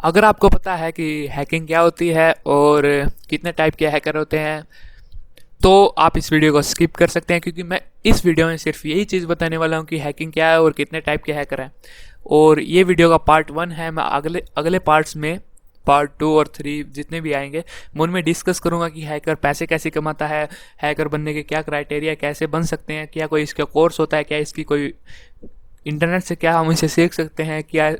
अगर आपको पता है कि हैकिंग क्या होती है और कितने टाइप के हैकर होते हैं तो आप इस वीडियो को स्किप कर सकते हैं, क्योंकि मैं इस वीडियो में सिर्फ यही चीज़ बताने वाला हूँ कि हैकिंग क्या है और कितने टाइप के हैकर हैं। और ये वीडियो का पार्ट 1 है। मैं अगले अगले पार्ट्स में पार्ट 2 और 3 जितने भी आएंगे मैं उनमें डिस्कस करूंगा कि हैकर पैसे कैसे कमाता है, हैकर बनने के क्या क्राइटेरिया, कैसे बन सकते हैं, क्या कोई इसका कोर्स होता है, क्या इसकी कोई इंटरनेट से क्या हम इसे सीख सकते हैं, क्या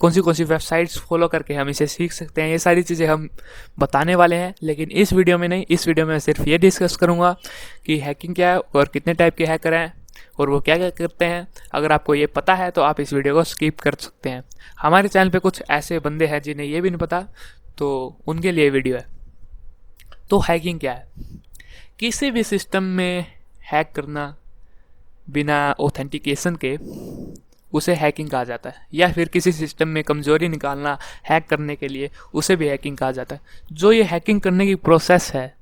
कौन सी वेबसाइट्स फॉलो करके हम इसे सीख सकते हैं। ये सारी चीज़ें हम बताने वाले हैं, लेकिन इस वीडियो में नहीं। इस वीडियो में मैं सिर्फ ये डिस्कस करूँगा कि हैकिंग क्या है और कितने टाइप के हैकर हैं और वो क्या क्या करते हैं। अगर आपको ये पता है तो आप इस वीडियो को स्किप कर सकते हैं। हमारे चैनल पे कुछ ऐसे बंदे हैं जिन्हें ये भी नहीं पता, तो उनके लिए वीडियो है। तो हैकिंग क्या है? किसी भी सिस्टम में हैक करना बिना ऑथेंटिकेशन के उसे हैकिंग कहा जाता है, या फिर किसी सिस्टम में कमजोरी निकालना हैक करने के लिए उसे भी हैकिंग कहा जाता है। जो ये हैकिंग करने की प्रोसेस है,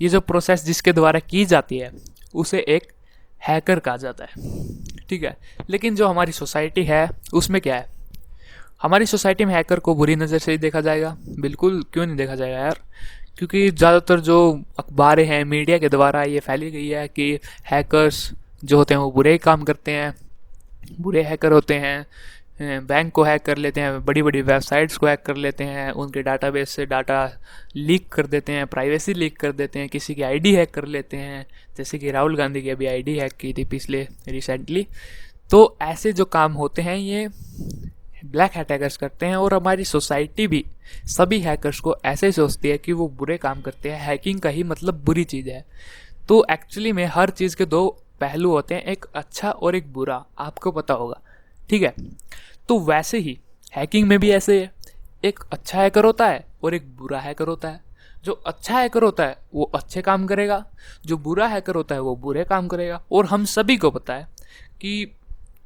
ये जो प्रोसेस जिसके द्वारा की जाती है उसे एक हैकर कहा जाता है। ठीक है, लेकिन जो हमारी सोसाइटी है उसमें क्या है? हमारी सोसाइटी में हैकर को बुरी नज़र से ही देखा जाएगा। बिल्कुल क्यों नहीं देखा जाएगा यार, क्योंकि ज़्यादातर जो अखबारें हैं, मीडिया के द्वारा ये फैली गई है कि हैकर्स जो होते हैं वो बुरे ही काम करते हैं, बुरे हैकर होते हैं, बैंक को हैक कर लेते हैं, बड़ी बड़ी वेबसाइट्स को हैक कर लेते हैं, उनके डाटाबेस से डाटा लीक कर देते हैं, प्राइवेसी लीक कर देते हैं, किसी की आईडी हैक कर लेते हैं, जैसे कि राहुल गांधी की अभी आईडी हैक की थी पिछले रिसेंटली। तो ऐसे जो काम होते हैं ये ब्लैक हैट हैकर्स करते हैं, और हमारी सोसाइटी भी सभी हैकर्स को ऐसे सोचती है कि वो बुरे काम करते हैं, हैकिंग का ही मतलब बुरी चीज़ है। तो एक्चुअली में हर चीज़ के दो पहलू होते हैं, एक अच्छा और एक बुरा, आपको पता होगा। ठीक है, तो वैसे ही हैकिंग में भी ऐसे है, एक अच्छा हैकर होता है और एक बुरा हैकर होता है। जो अच्छा हैकर होता है वो अच्छे काम करेगा, जो बुरा हैकर होता है वो बुरे काम करेगा। और हम सभी को पता है कि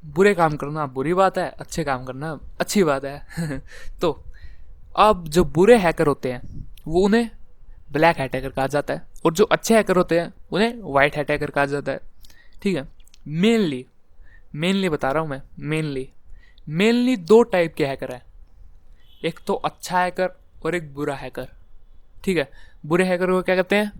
बुरे काम करना बुरी बात है, अच्छे काम करना अच्छी बात है। तो अब जो बुरे हैकर होते हैं वो उन्हें ब्लैक हैट हैकर कहा जाता है, और जो अच्छे हैकर होते हैं उन्हें वाइट हैट हैकर कहा जाता है। ठीक है, मेनली बता रहा हूँ मैं, मेनली दो टाइप के हैकर हैं, एक तो अच्छा हैकर और एक बुरा हैकर। ठीक है, बुरे हैकर को क्या कहते हैं?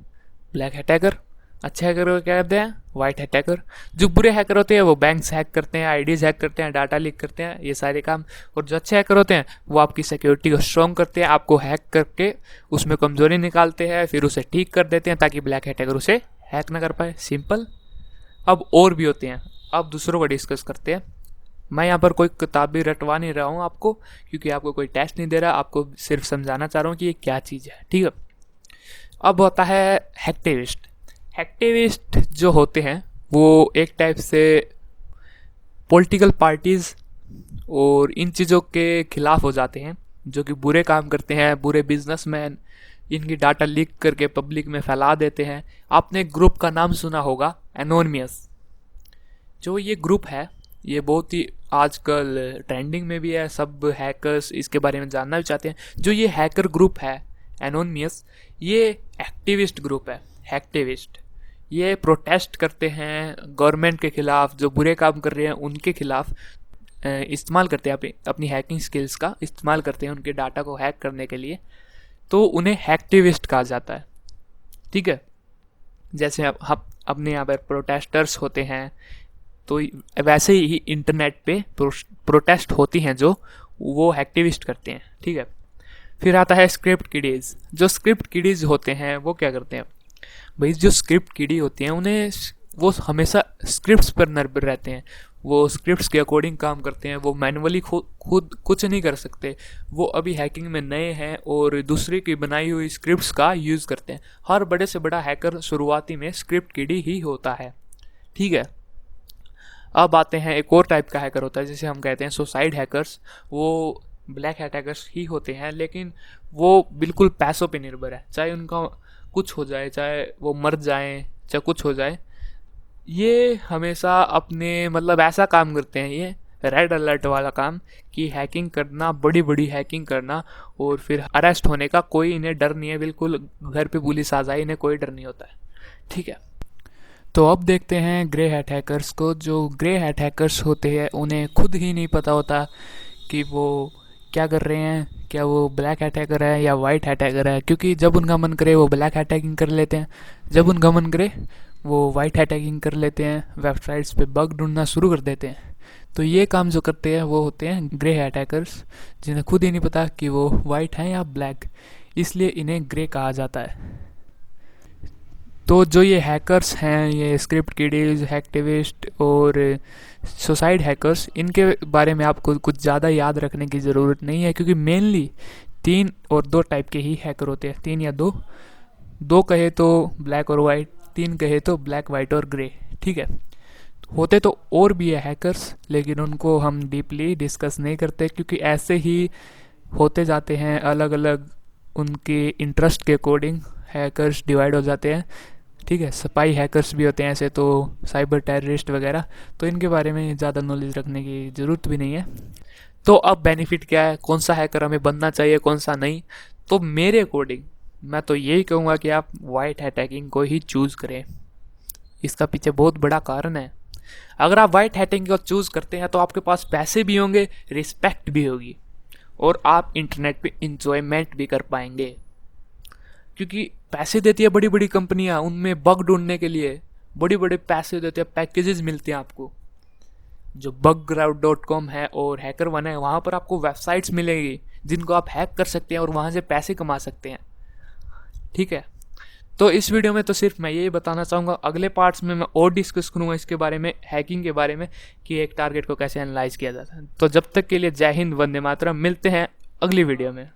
Black hat hacker. अच्छे हैकर को क्या कहते हैं? White hat hacker. जो बुरे हैकर होते हैं वो बैंक्स हैक करते हैं, आईडीज हैक करते हैं, डाटा लीक करते हैं, ये सारे काम। और जो अच्छे हैकर होते हैं वो आपकी सिक्योरिटी को स्ट्रॉन्ग करते हैं, आपको हैक करके उसमें कमजोरी निकालते हैं, फिर उसे ठीक कर देते हैं ताकि ब्लैक हैट हैकर उसे हैक ना कर पाए। सिंपल। अब और भी होते हैं, अब दूसरों को डिस्कस करते हैं। मैं यहाँ पर कोई किताब भी रटवा नहीं रहा हूँ आपको, क्योंकि आपको कोई टेस्ट नहीं दे रहा, आपको सिर्फ समझाना चाह रहा हूँ कि ये क्या चीज़ है। ठीक है, अब होता है हैक्टिविस्ट। हैक्टिविस्ट जो होते हैं वो एक टाइप से पॉलिटिकल पार्टीज़ और इन चीज़ों के खिलाफ हो जाते हैं, जो कि बुरे काम करते हैं, बुरे बिजनेसमैन इनकी डाटा लीक करके पब्लिक में फैला देते हैं। आपने ग्रुप का नाम सुना होगा, एनोनिमस। जो ये ग्रुप है ये बहुत ही आजकल ट्रेंडिंग में भी है, सब हैकर्स इसके बारे में जानना भी चाहते हैं। जो ये हैकर ग्रुप है एनोनिमस, ये एक्टिविस्ट ग्रुप है। एक्टिविस्ट ये प्रोटेस्ट करते हैं गवर्नमेंट के खिलाफ, जो बुरे काम कर रहे हैं उनके खिलाफ इस्तेमाल करते हैं, अपनी हैकिंग स्किल्स का इस्तेमाल करते हैं उनके डाटा को हैक करने के लिए। तो उन्हें हैक्टिविस्ट कहा जाता है। ठीक है, जैसे अब अपने यहाँ पर प्रोटेस्टर्स होते हैं, तो वैसे ही इंटरनेट पे प्रोटेस्ट होती हैं जो वो एक्टिविस्ट करते हैं। ठीक है, फिर आता है स्क्रिप्ट किडीज। जो स्क्रिप्ट किडीज होते हैं वो क्या करते हैं भाई? जो स्क्रिप्ट किडी होती हैं उन्हें वो हमेशा स्क्रिप्ट्स पर निर्भर रहते हैं, वो स्क्रिप्ट्स के अकॉर्डिंग काम करते हैं, वो मैनुअली खुद कुछ नहीं कर सकते। वो अभी हैकिंग में नए हैं और दूसरे की बनाई हुई स्क्रिप्ट्स का यूज़ करते हैं। हर बड़े से बड़ा हैकर शुरुआती में स्क्रिप्ट किडी ही होता है। ठीक है, अब आते हैं एक और टाइप का हैकर होता है जिसे हम कहते हैं सुसाइड हैकर्स। वो ब्लैक हैट हैकर्स ही होते हैं, लेकिन वो बिल्कुल पैसों पे निर्भर है, चाहे उनका कुछ हो जाए, चाहे वो मर जाएं, चाहे कुछ हो जाए, ये हमेशा अपने मतलब ऐसा काम करते हैं, ये रेड अलर्ट वाला काम, कि हैकिंग करना, बड़ी बड़ी हैकिंग करना, और फिर अरेस्ट होने का कोई इन्हें डर नहीं है। बिल्कुल घर पे पुलिस आ जाए इन्हें कोई डर नहीं होता है। ठीक है, तो अब देखते हैं ग्रे हैट हैकर्स को। जो ग्रे हैट हैकर्स होते हैं उन्हें खुद ही नहीं पता होता कि वो क्या कर रहे हैं, क्या वो ब्लैक हैट हैकर है या वाइट हैट हैकर है, क्योंकि जब उनका मन करे वो ब्लैक हैट हैकिंग कर लेते हैं, जब उनका मन करे वो वाइट हैट हैकिंग कर लेते हैं, वेबसाइट्स पे बग ढूंढना शुरू कर देते हैं। तो ये काम जो करते हैं वो होते हैं ग्रे हैट हैकर्स, जिन्हें खुद ही नहीं पता कि वो वाइट हैं या ब्लैक, इसलिए इन्हें ग्रे कहा जाता है। तो जो ये हैकर्स हैं, ये स्क्रिप्ट किडीज, हैकटिविस्ट और सुसाइड हैकर्स, इनके बारे में आपको कुछ ज़्यादा याद रखने की ज़रूरत नहीं है, क्योंकि मेनली 3 और 2 टाइप के ही हैकर होते हैं। 3 या 2 कहे तो ब्लैक और वाइट, 3 कहे तो ब्लैक, वाइट और ग्रे। ठीक है, होते तो और भी है हैकर्स, लेकिन उनको हम डीपली डिस्कस नहीं करते, क्योंकि ऐसे ही होते जाते हैं अलग अलग उनके इंटरेस्ट के अकॉर्डिंग हैकर्स डिवाइड हो जाते हैं। ठीक है, स्पाई हैकर्स भी होते हैं ऐसे, तो साइबर टेररिस्ट वगैरह, तो इनके बारे में ज़्यादा नॉलेज रखने की ज़रूरत भी नहीं है। तो अब बेनिफिट क्या है, कौन सा हैकर हमें बनना चाहिए, कौन सा नहीं? तो मेरे अकॉर्डिंग मैं तो यही कहूँगा कि आप वाइट हैट हैकिंग को ही चूज़ करें। इसका पीछे बहुत बड़ा कारण है। अगर आप वाइट हैटिंग को चूज़ करते हैं तो आपके पास पैसे भी होंगे, रिस्पेक्ट भी होगी, और आप इंटरनेट पे इंजॉयमेंट भी कर पाएंगे, क्योंकि पैसे देती है बड़ी बड़ी कंपनियां उनमें बग ढूंढने के लिए, बड़े बड़े पैसे देते हैं, पैकेजेस मिलते हैं आपको। जो bugcrowd.com है और HackerOne है, वहाँ पर आपको वेबसाइट्स मिलेगी जिनको आप हैक कर सकते हैं और वहाँ से पैसे कमा सकते हैं। ठीक है, तो इस वीडियो में तो सिर्फ मैं यही बताना चाहूँगा। अगले पार्ट्स में मैं और डिस्कस करूँगा इसके बारे में, हैकिंग के बारे में, कि एक टारगेट को कैसे एनालाइज किया जाता है। तो जब तक के लिए जय हिंद, वंदे मातरम। मिलते हैं अगली वीडियो में।